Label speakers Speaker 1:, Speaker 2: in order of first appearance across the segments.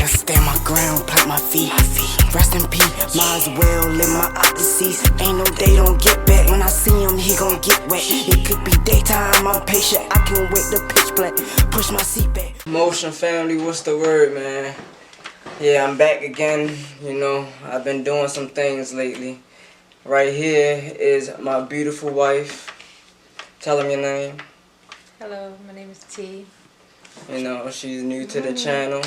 Speaker 1: stand my ground, plant my feet. Rest in peace, might as well live my opposites. Ain't no day, don't get back. When I see him, he gon' get wet. It could be daytime, I'm patient. I can wait the pitch black. Push my seat back.
Speaker 2: Motion family, what's the word, man? Yeah, I'm back again. You know, I've been doing some things lately. Right here is my beautiful wife. Tell them your name.
Speaker 3: Hello, my name is T.
Speaker 2: You know, she's new to the channel.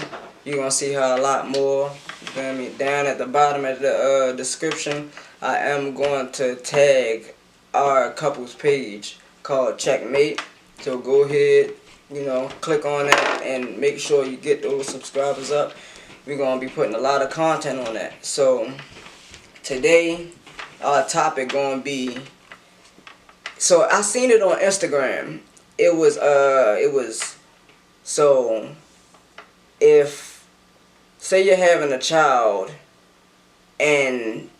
Speaker 2: You're going to see her a lot more. You feel me? Down at the bottom of the description, I am going to tag our couple's page called Checkmate. So go ahead, you know, click on that and make sure you get those subscribers up. We're going to be putting a lot of content on that. So today, our topic going to be... So I seen it on Instagram. It was so if say you're having a child and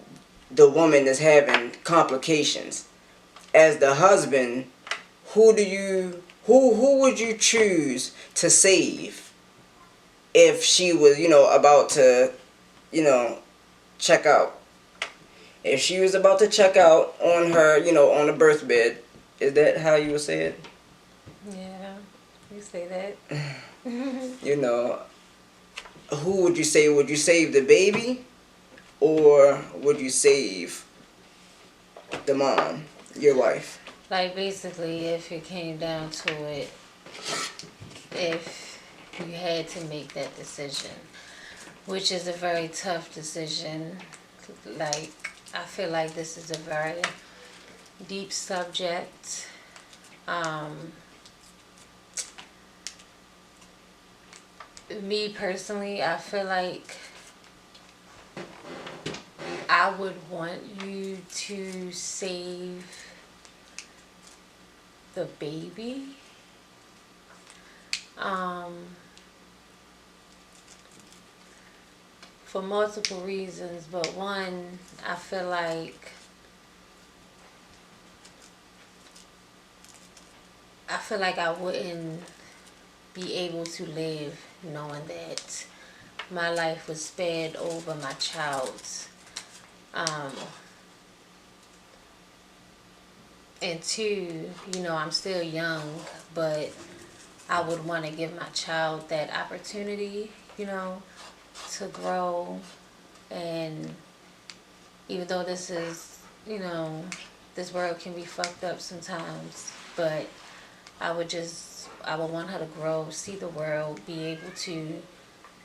Speaker 2: the woman is having complications, as the husband, who would you choose to save if she was, you know, about to, you know, check out? If she was about to check out on her, you know, on the birth bed, is that how you would say it?
Speaker 3: Yeah, you say that.
Speaker 2: You know, who would you say? Would you save the baby, or would you save the mom, your wife?
Speaker 3: Like, basically, if it came down to it, if you had to make that decision, which is a very tough decision. Like, I feel like this is a very deep subject. Me personally, I feel like I would want you to save the baby. For multiple reasons, but one, I feel like I wouldn't be able to live knowing that my life was spared over my child's. And two, you know, I'm still young, but I would want to give my child that opportunity, you know, to grow. And even though this is, you know, this world can be fucked up sometimes, but I would want her to grow, see the world, be able to,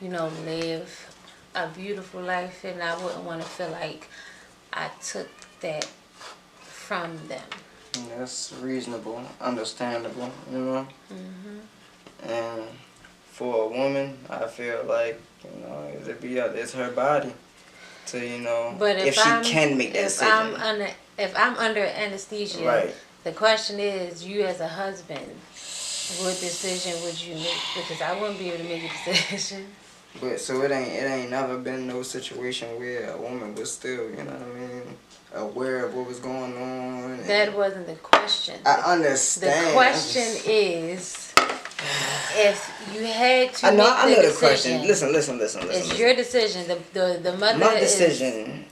Speaker 3: you know, live a beautiful life, and I wouldn't want to feel like I took that from them.
Speaker 2: That's reasonable, understandable, you know. And for a woman, I feel like, you know, it's her body to, you know,
Speaker 3: but
Speaker 2: if she can make that decision.
Speaker 3: If I'm under anesthesia,
Speaker 2: right.
Speaker 3: The question is, you as a husband, what decision would you make? Because I wouldn't be able to make a decision.
Speaker 2: But so it ain't never been no situation where a woman was still, you know what I mean, aware of what was going on.
Speaker 3: That wasn't the question.
Speaker 2: I understand.
Speaker 3: The question is, if you had to
Speaker 2: I know the
Speaker 3: decision,
Speaker 2: question. Listen.
Speaker 3: It's your decision. The mother.
Speaker 2: My decision.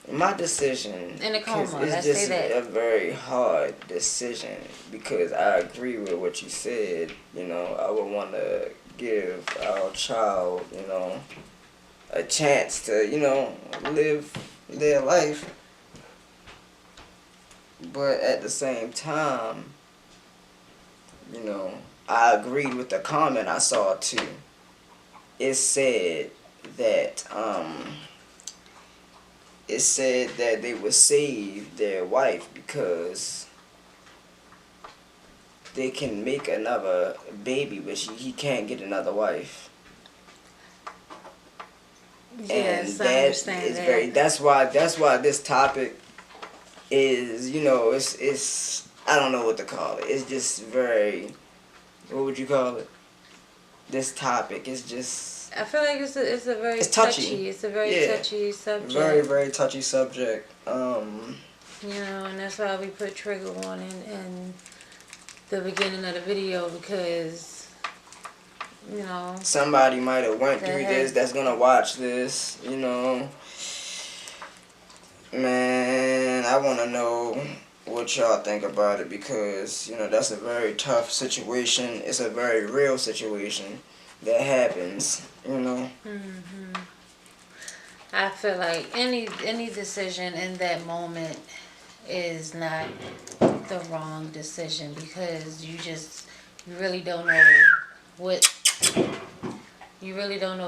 Speaker 3: In a coma.
Speaker 2: It's just a very hard decision because I agree with what you said. You know, I would want to give our child, you know, a chance to, you know, live their life. But at the same time, you know, I agreed with the comment I saw too. It said that they would save their wife because they can make another baby, but he can't get another wife.
Speaker 3: Yes,
Speaker 2: and
Speaker 3: I understand that.
Speaker 2: That's why this topic is, you know, it's I don't know what to call it. It's just very, what would you call it? This topic is just,
Speaker 3: I feel like it's a very
Speaker 2: touchy.
Speaker 3: It's a very touchy subject.
Speaker 2: Very, very touchy subject.
Speaker 3: You know, and that's why we put trigger warning in the beginning of the video, because you know.
Speaker 2: Somebody might have went through this that's gonna watch this, you know. Man, I wanna know what y'all think about it because, you know, that's a very tough situation. It's a very real situation that happens, you know.
Speaker 3: I feel like any decision in that moment is not the wrong decision because you really don't know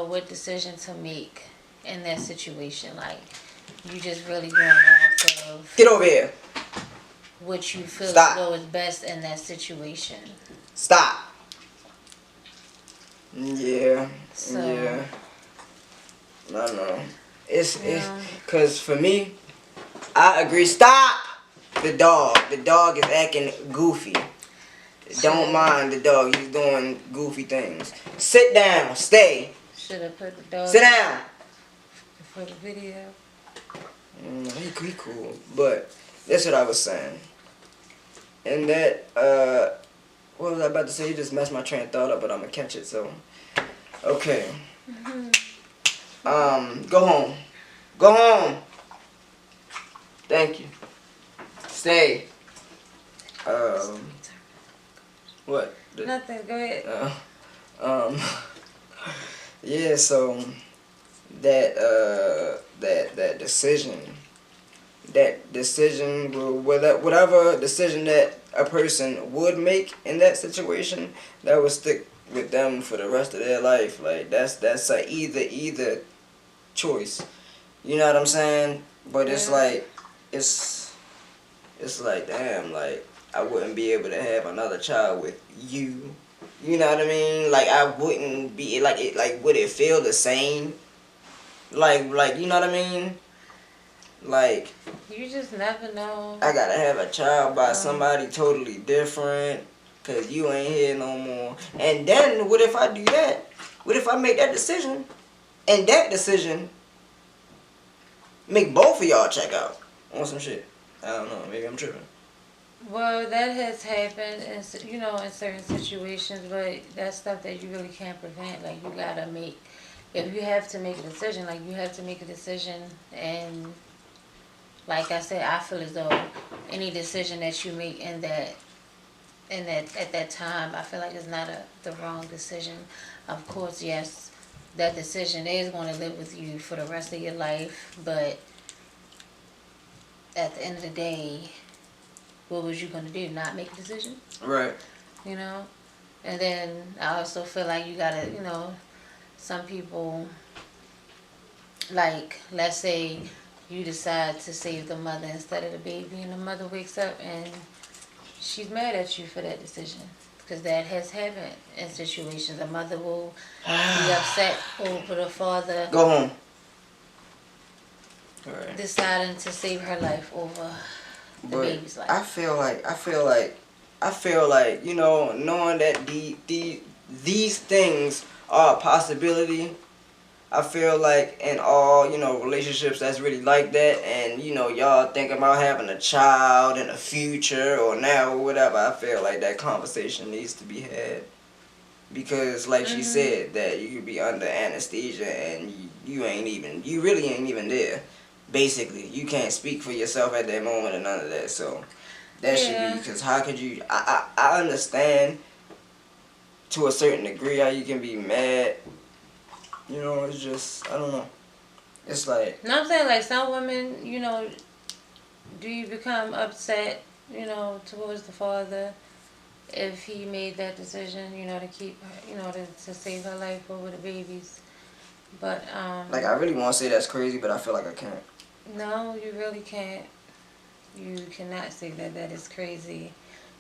Speaker 3: what decision to make in that situation. Like you just really going off of
Speaker 2: Get over here.
Speaker 3: what you feel
Speaker 2: Stop.
Speaker 3: as though is best in that situation.
Speaker 2: Stop. Yeah.
Speaker 3: So,
Speaker 2: Yeah. I know. It's cause for me, I agree. Stop. The dog is acting goofy. Don't mind the dog. He's doing goofy things. Sit down. Stay.
Speaker 3: Should have put the dog.
Speaker 2: Sit down.
Speaker 3: For the video.
Speaker 2: He cool, but that's what I was saying. And that what was I about to say? You just messed my train of thought up, but I'm gonna catch it. So, okay. Go home. Go home. Thank you. Stay. What?
Speaker 3: Nothing. Go ahead.
Speaker 2: Yeah. So that decision whatever decision that a person would make in that situation, that would stick with them for the rest of their life. Like that's a either choice. You know what I'm saying? But it's like it's like damn, like I wouldn't be able to have another child with you. You know what I mean? Like I wouldn't be like it. Like would it feel the same? Like you know what I mean? Like
Speaker 3: You just never know.
Speaker 2: I gotta have a child by somebody totally different, cause you ain't here no more. And then what if I do that? What if I make that decision, and that decision make both of y'all check out on some shit? I don't know. Maybe I'm tripping.
Speaker 3: Well, that has happened, in certain situations, but that's stuff that you really can't prevent. Like you gotta make. If you have to make a decision, like you have to make a decision, and like I said, I feel as though any decision that you make at that time, I feel like it's not the wrong decision. Of course, yes, that decision is going to live with you for the rest of your life, but at the end of the day, what was you going to do? Not make a decision?
Speaker 2: Right.
Speaker 3: You know? And then I also feel like you gotta, some people, like, let's say you decide to save the mother instead of the baby, and the mother wakes up and she's mad at you for that decision. Because that has happened in situations. A mother will be upset over the father
Speaker 2: Go home. Right.
Speaker 3: deciding to save her life over the baby's life.
Speaker 2: I feel like, knowing that these things are a possibility, I feel like in all, relationships that's really like that, and, y'all think about having a child in the future or now or whatever, I feel like that conversation needs to be had. Because, like she said, that you could be under anesthesia and you really ain't even there. Basically, you can't speak for yourself at that moment and none of that, so that should be, because how could you, I understand to a certain degree how you can be mad. It's just, I don't know. It's like...
Speaker 3: No, I'm saying, like, some women, do you become upset, towards the father if he made that decision, to keep her, to save her life over the babies? But,
Speaker 2: like, I really want to say that's crazy, but I feel like I can't.
Speaker 3: No, you really can't. You cannot say that is crazy.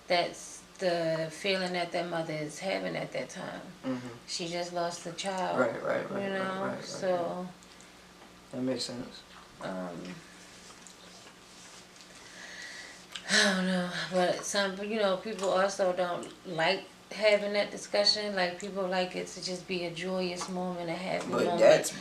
Speaker 3: That's the feeling that mother is having at that time.
Speaker 2: Mm-hmm.
Speaker 3: She just lost a child.
Speaker 2: Right.
Speaker 3: So
Speaker 2: that makes sense.
Speaker 3: I don't know, but some people also don't like having that discussion. Like people like it to just be a joyous moment, a happy moment. That's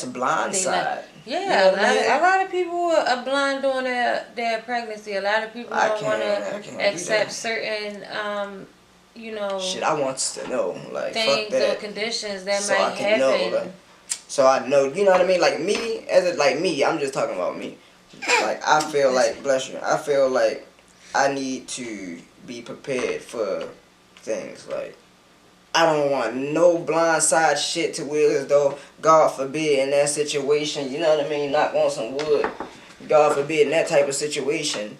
Speaker 2: a blind side.
Speaker 3: A lot of people are blind during their pregnancy. A lot of people don't want to accept certain you know,
Speaker 2: shit, I want to know, like, fuck
Speaker 3: things or
Speaker 2: that.
Speaker 3: conditions that
Speaker 2: So
Speaker 3: might
Speaker 2: I can know,
Speaker 3: happen.
Speaker 2: like, so I know, you know what I mean? Like me, like me, I'm just talking about me. Like I feel like, bless you, I feel like I need to be prepared for things. Like I don't want no blindside shit to where as though, God forbid, in that situation, you know what I mean? Knock on some wood. God forbid, in that type of situation.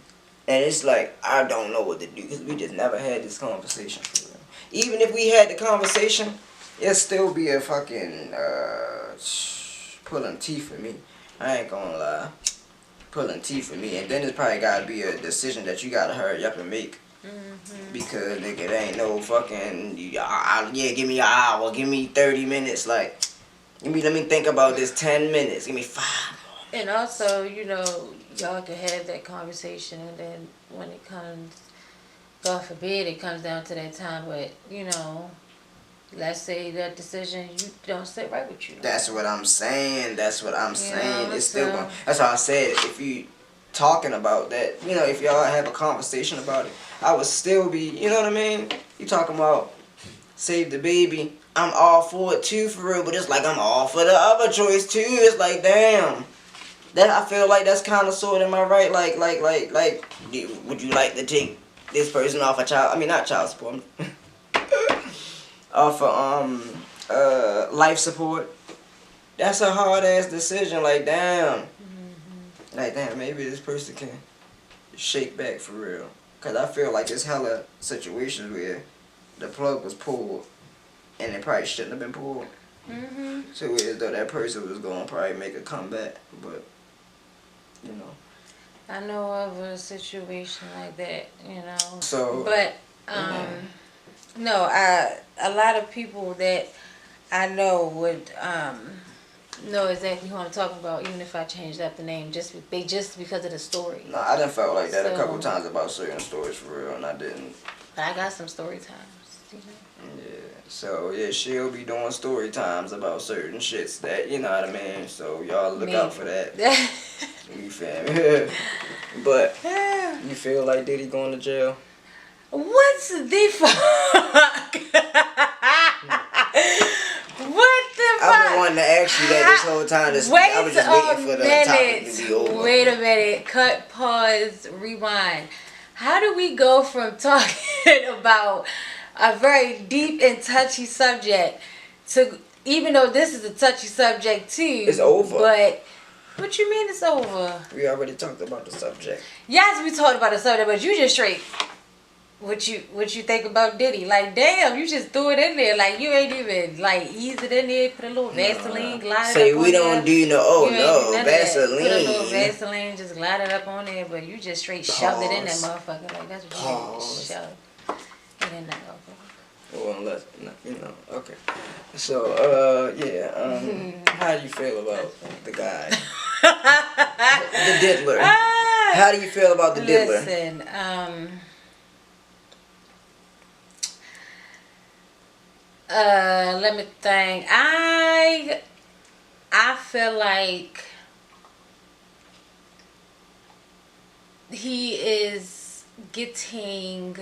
Speaker 2: And it's like, I don't know what to do because we just never had this conversation for real. Even if we had the conversation, it'd still be a fucking pulling teeth for me. I ain't gonna lie. Pulling teeth for me. And then it's probably gotta be a decision that you gotta hurry up and make. Because nigga, it ain't no fucking yeah, give me an hour, give me 30 minutes, like let me think about this 10 minutes, give me 5 more.
Speaker 3: And also, you know, y'all can have that conversation, and then when it comes, God forbid, it comes down to that time, but you know, let's say that decision you don't sit right with you.
Speaker 2: That's what I'm saying. That's what I'm saying. It's still
Speaker 3: so
Speaker 2: going. That's why I said if you talking about that, you know, if y'all have a conversation about it, I would still be, you know what I mean? You talking about save the baby. I'm all for it too, for real, but it's like I'm all for the other choice too. It's like, damn. That I feel like that's kind of sort of my right. Like, would you like to take this person off a child? I mean, not child support. Off of life support. That's a hard ass decision. Like, damn. Like, damn, maybe this person can shake back for real. Cause I feel like there's hella situations where the plug was pulled and it probably shouldn't have been pulled. So as though that person was gonna probably make a comeback, but you know.
Speaker 3: I know of a situation like that, you know.
Speaker 2: So,
Speaker 3: but no, a lot of people that I know would know exactly who I'm talking about, even if I changed up the name, just because of the story.
Speaker 2: No, I done felt like that a couple times about certain stories for real, and I didn't.
Speaker 3: But I got some story times, you know.
Speaker 2: Yeah. So yeah, she'll be doing story times about certain shits that, you know what I mean. So y'all look out for that. You feel me? But you feel like Diddy going to jail?
Speaker 3: What's the fuck? What the fuck?
Speaker 2: I've been wanting to ask you that this whole time. I was just waiting for the topic to be over.
Speaker 3: Wait a minute. Cut, pause, rewind. How do we go from talking about a very deep and touchy subject to, even though this is a touchy subject too,
Speaker 2: it's over.
Speaker 3: But what you mean it's over?
Speaker 2: We already talked about the subject.
Speaker 3: Yes, we talked about the subject, but you just straight what you think about Diddy. Like, damn, you just threw it in there. Like, you ain't even like ease it in there, put a little Vaseline, glide
Speaker 2: say
Speaker 3: it up
Speaker 2: we
Speaker 3: on
Speaker 2: don't
Speaker 3: there.
Speaker 2: do no Vaseline.
Speaker 3: Put a little Vaseline, just glide it up on there, but you just straight shoved it in that motherfucker. Like, that's what you just shoved it in that motherfucker.
Speaker 2: Well, unless, you know, okay. So, how do you feel about the guy? The diddler. How do you feel about the diddler?
Speaker 3: Listen, let me think. I feel like he is getting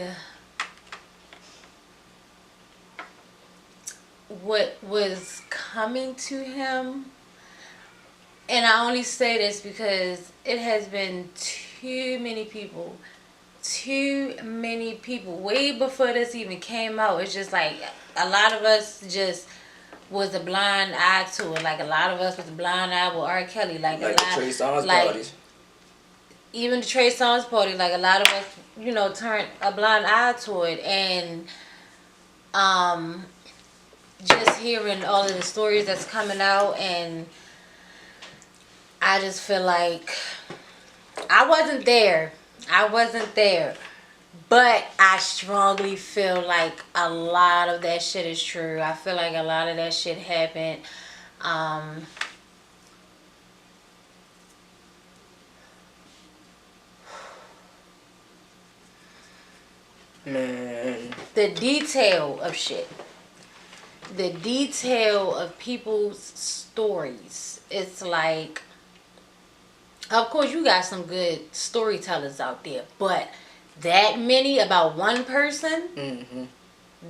Speaker 3: what was coming to him, and I only say this because it has been too many people way before this even came out. It's just like a lot of us just was a blind eye to it. Like a lot of us was a blind eye with R. Kelly. Like a lot,
Speaker 2: the Trey Songz parties.
Speaker 3: Even the Trey Songz party. Like a lot of us, you know, turned a blind eye to it, and just hearing all of the stories that's coming out, and I just feel like I wasn't there, but I strongly feel like a lot of that shit is true. I feel like a lot of that shit happened.
Speaker 2: Man.
Speaker 3: The detail of shit. The detail of people's stories. It's like, of course you got some good storytellers out there, but that many about one person?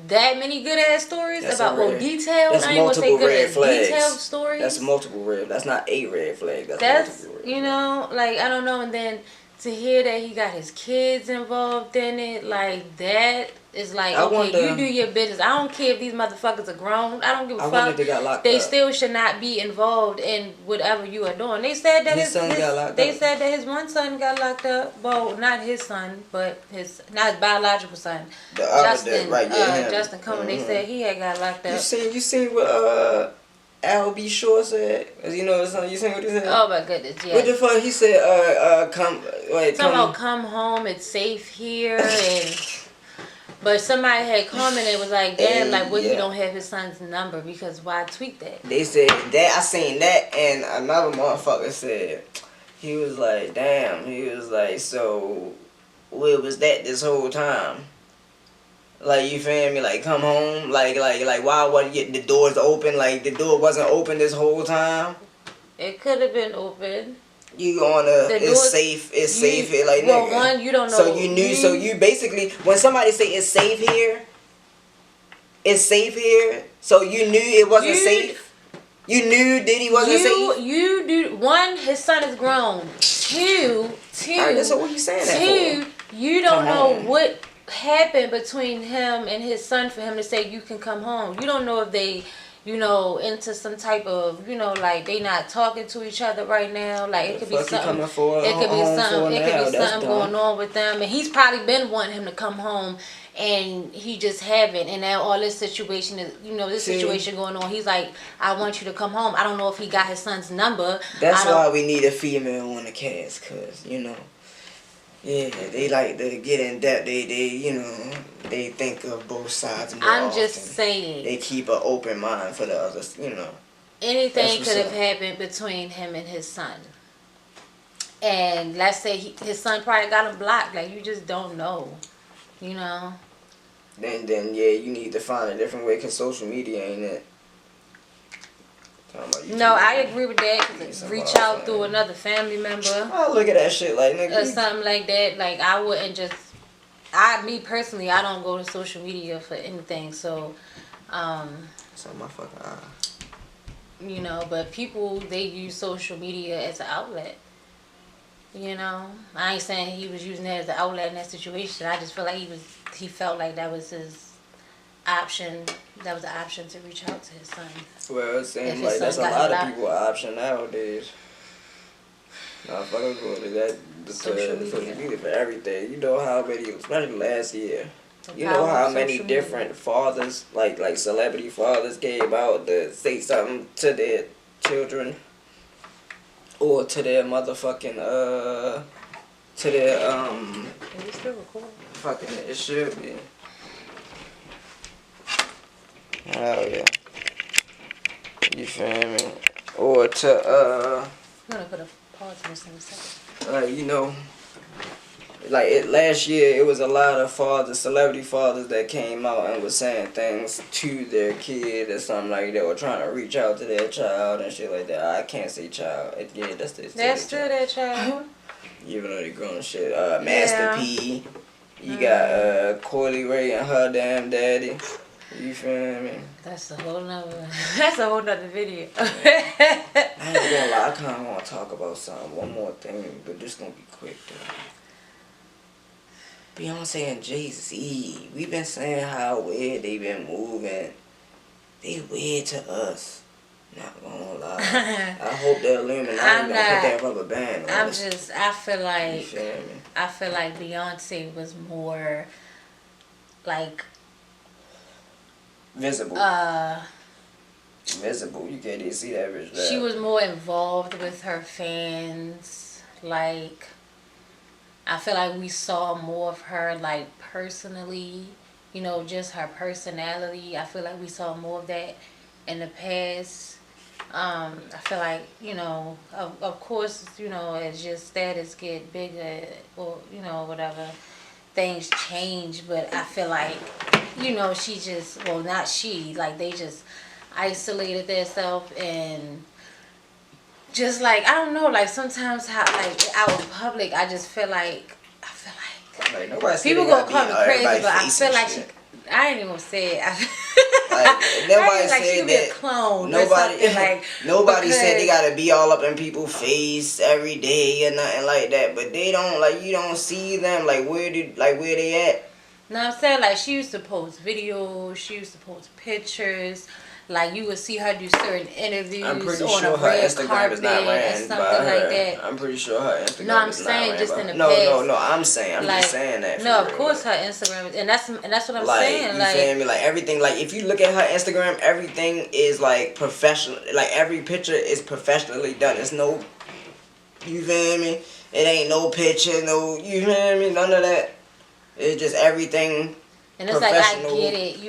Speaker 3: that many good ass stories
Speaker 2: That's
Speaker 3: about detailed.
Speaker 2: That's
Speaker 3: I ain't gonna say
Speaker 2: multiple
Speaker 3: good
Speaker 2: red
Speaker 3: ass
Speaker 2: flags.
Speaker 3: detailed stories.
Speaker 2: That's multiple red. That's not a red flag. That's multiple red
Speaker 3: You know, like I don't know. And then to hear that he got his kids involved in it, like that is like, okay, you do your business. I don't care if these motherfuckers are grown. I don't give a fuck.
Speaker 2: Wonder if they got locked
Speaker 3: They
Speaker 2: up.
Speaker 3: still should not be involved in whatever you are doing. They said that his son got locked up. They said that his one son got locked up. Well, not his son, but not his biological son.
Speaker 2: The
Speaker 3: Justin,
Speaker 2: right, yeah,
Speaker 3: Justin Coleman. They said he had got locked up.
Speaker 2: You seen what Al B. Shore said? You know, you seen what he said?
Speaker 3: Oh my goodness, yeah.
Speaker 2: What the fuck he said?
Speaker 3: Talking about come home, it's safe here, and but somebody had commented, was like, damn, like what he don't have his son's number, because why tweet that?
Speaker 2: They said that, I seen that, and another motherfucker said, he was like, damn, he was like, so where was that this whole time? Like, you feel me? Like, come home. Like, why wasn't the doors open? Like, the door wasn't open this whole time.
Speaker 3: It could have been open.
Speaker 2: You it's safe. It's safe here. Like,
Speaker 3: well,
Speaker 2: nigga.
Speaker 3: one, you don't know.
Speaker 2: So you knew. So you basically, when somebody say it's safe here, it's safe here. So you knew it wasn't safe. You knew Diddy wasn't safe.
Speaker 3: You do. One, his son is grown. Two.
Speaker 2: Alright, so what you saying that for?
Speaker 3: You don't know what happened between him and his son for him to say you can come home. You don't know if they, into some type of, like they not talking to each other right now. Like it could be something. It could be something going on with them, and he's probably been wanting him to come home, and he just haven't. And now all this situation is, situation going on. He's like, I want you to come home. I don't know if he got his son's number.
Speaker 2: That's why we need a female on the cast, cause yeah, they like to get in depth. They think of both sides more often.
Speaker 3: just saying.
Speaker 2: They keep an open mind for the others,
Speaker 3: Anything could have happened between him and his son. And let's say his son probably got him blocked. Like, you just don't know, Then
Speaker 2: yeah, you need to find a different way, because social media ain't it.
Speaker 3: No, I agree with that. Reach out through another family member.
Speaker 2: Oh, look at that shit, like, nigga.
Speaker 3: Or something like that. Like, I wouldn't just... me personally, I don't go to social media for anything, so...
Speaker 2: It's on my fucking eye.
Speaker 3: But people, they use social media as an outlet. I ain't saying he was using that as an outlet in that situation. I just feel like he felt like that was his option. That was an option to reach out to his son.
Speaker 2: Well, it seems like that's a lot of people's option nowadays. Nah, fuck that. Social media for everything. You know how many, especially last year. You know how many different fathers, like celebrity fathers, came out to say something to their children, or to their motherfucking to their
Speaker 3: Are you still recording?
Speaker 2: Fucking it should be. Oh yeah. You feel me? Or to
Speaker 3: I'm gonna put a pause in this in a second.
Speaker 2: Last year it was a lot of celebrity fathers that came out and was saying things to their kid or something like that, or trying to reach out to their child and shit like that. I can't say child. Yeah, that's
Speaker 3: still their child.
Speaker 2: Even though they grown shit. Master P. You got Coily Ray and her damn daddy. You feel me?
Speaker 3: That's a whole nother video.
Speaker 2: I ain't gonna lie, I kinda wanna talk about one more thing, but this gonna be quick though. Beyoncé and Jay-Z, we been saying how weird they been moving. They weird to us. Not gonna lie. I hope the Illuminati don't put that rubber band on us.
Speaker 3: I feel like Beyoncé was more like
Speaker 2: visible. Visible. You can't even see that bitch.
Speaker 3: She was more involved with her fans. Like, I feel like we saw more of her, like, personally, just her personality. I feel like we saw more of that in the past. I feel like, of course, as your status get bigger or, whatever, things change. But I feel like, she just, well, not she, like, they just isolated themselves and just, like, I don't know, like, sometimes how, like, out in public, I feel like,
Speaker 2: nobody's
Speaker 3: people gonna call me crazy, but I feel like I ain't even gonna say it.
Speaker 2: Like nobody
Speaker 3: like she
Speaker 2: said
Speaker 3: could be a
Speaker 2: that.
Speaker 3: clone or
Speaker 2: Nobody,
Speaker 3: something, like,
Speaker 2: nobody said they
Speaker 3: because-
Speaker 2: gotta be all up in people's face every day or nothing like that. But they don't, like, you don't see them, like, where they at.
Speaker 3: No, I'm saying, like, she used to post videos, she used to post pictures. Like, you would see her do certain interviews
Speaker 2: I'm pretty
Speaker 3: on
Speaker 2: sure
Speaker 3: a
Speaker 2: her
Speaker 3: red
Speaker 2: Instagram
Speaker 3: carpet
Speaker 2: is not
Speaker 3: or
Speaker 2: ran
Speaker 3: something
Speaker 2: by her.
Speaker 3: like that.
Speaker 2: I'm pretty sure her Instagram
Speaker 3: No, I'm
Speaker 2: is not
Speaker 3: saying
Speaker 2: ran
Speaker 3: just
Speaker 2: by
Speaker 3: in the
Speaker 2: her. No,
Speaker 3: past.
Speaker 2: I'm
Speaker 3: Like,
Speaker 2: just saying that. For
Speaker 3: no,
Speaker 2: real,
Speaker 3: of course
Speaker 2: like,
Speaker 3: her Instagram, and that's what I'm
Speaker 2: like,
Speaker 3: saying.
Speaker 2: you
Speaker 3: Like,
Speaker 2: feel me? Like, everything, like, if you look at her Instagram, everything is, like, professional. Like, every picture is professionally done. It's no, you feel me? It ain't no picture, no, you feel me? None of that. It's just everything
Speaker 3: and it's like, I
Speaker 2: professional.
Speaker 3: get it,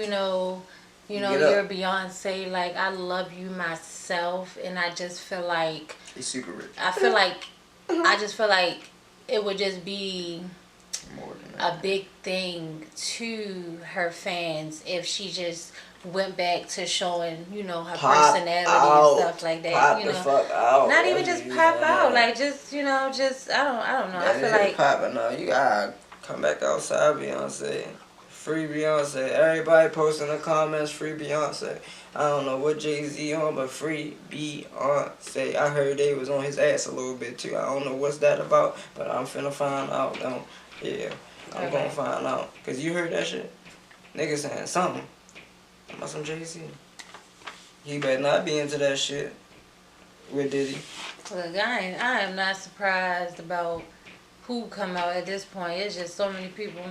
Speaker 2: Get
Speaker 3: you're
Speaker 2: up.
Speaker 3: Beyonce. Like, I love you myself, and I just feel like
Speaker 2: He's super rich.
Speaker 3: I just feel like it would just be
Speaker 2: More than that.
Speaker 3: a big thing to her fans if she just went back to showing, her
Speaker 2: Pop
Speaker 3: personality
Speaker 2: out.
Speaker 3: and stuff like that.
Speaker 2: Pop the fuck out.
Speaker 3: Not even
Speaker 2: That's
Speaker 3: just
Speaker 2: what
Speaker 3: pop
Speaker 2: you
Speaker 3: out,
Speaker 2: saying.
Speaker 3: like just I don't know. I
Speaker 2: That
Speaker 3: feel
Speaker 2: is
Speaker 3: like
Speaker 2: popping now. You gotta come back outside, Beyonce. Free Beyonce. Everybody posting the comments, free Beyonce. I don't know what Jay-Z on, but free Beyonce. I heard they was on his ass a little bit too. I don't know what's that about, but I'm finna find out though. Yeah, I'm gonna find out. Cause you heard that shit? Niggas saying something about some Jay-Z. He better not be into that shit with Diddy.
Speaker 3: look, I am not surprised about who come out at this point. It's just so many people.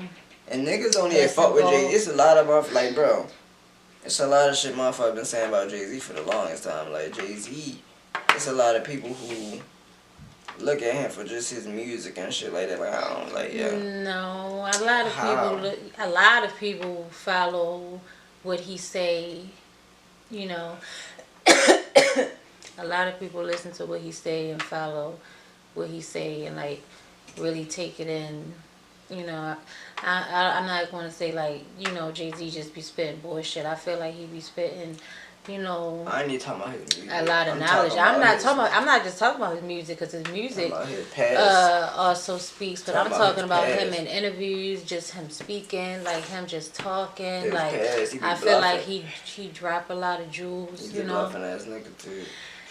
Speaker 2: And niggas don't even fuck with Jay-Z. It's a lot of motherfuckers, like, bro, it's a lot of shit motherfuckers been saying about Jay-Z for the longest time. Like, Jay-Z, it's a lot of people who look at him for just his music and shit like that. Like, I don't, like, yeah.
Speaker 3: No, a lot of
Speaker 2: How?
Speaker 3: people follow what he say, you know. A lot of people listen to what he say and follow what he say and, like, really take it in. I'm not going to say, like, Jay-Z just be spitting bullshit. I feel like he be spitting,
Speaker 2: I ain't even talking about his music.
Speaker 3: a lot of knowledge. I'm not just talking about his music, because his music
Speaker 2: about his past.
Speaker 3: also speaks, but I'm
Speaker 2: Talking about
Speaker 3: talking
Speaker 2: his
Speaker 3: about him
Speaker 2: past.
Speaker 3: in interviews, just him speaking, like him just talking.
Speaker 2: His
Speaker 3: Like,
Speaker 2: past, he be
Speaker 3: I feel like
Speaker 2: bluffing.
Speaker 3: he drop a lot of jewels,
Speaker 2: He's a bluffing ass nigga too.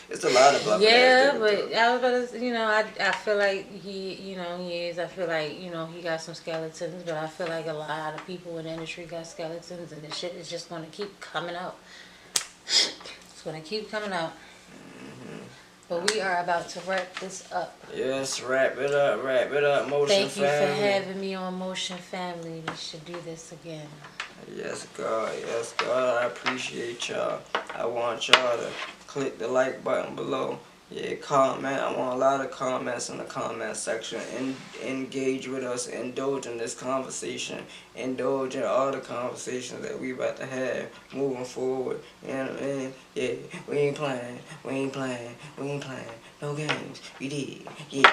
Speaker 2: It's a lot of bluffing
Speaker 3: Yeah,
Speaker 2: ass niggas.
Speaker 3: but
Speaker 2: too.
Speaker 3: I was about to, I feel like he is. I feel like, he got some skeletons, but I feel like a lot of people in the industry got skeletons, and the shit is just going to keep coming out. It's going to keep coming out. But we are about to wrap this up.
Speaker 2: Yes, wrap it up, Motion
Speaker 3: Thank you
Speaker 2: Family.
Speaker 3: for having me on Motion Family. We should do this again.
Speaker 2: Yes, God, I appreciate y'all. I want y'all to click the like button below. Yeah, comment. I want a lot of comments in the comment section. Engage with us. Indulge in this conversation. Indulge in all the conversations that we about to have moving forward. You know what I mean? Yeah, we ain't playing. No games. We did. Yeah.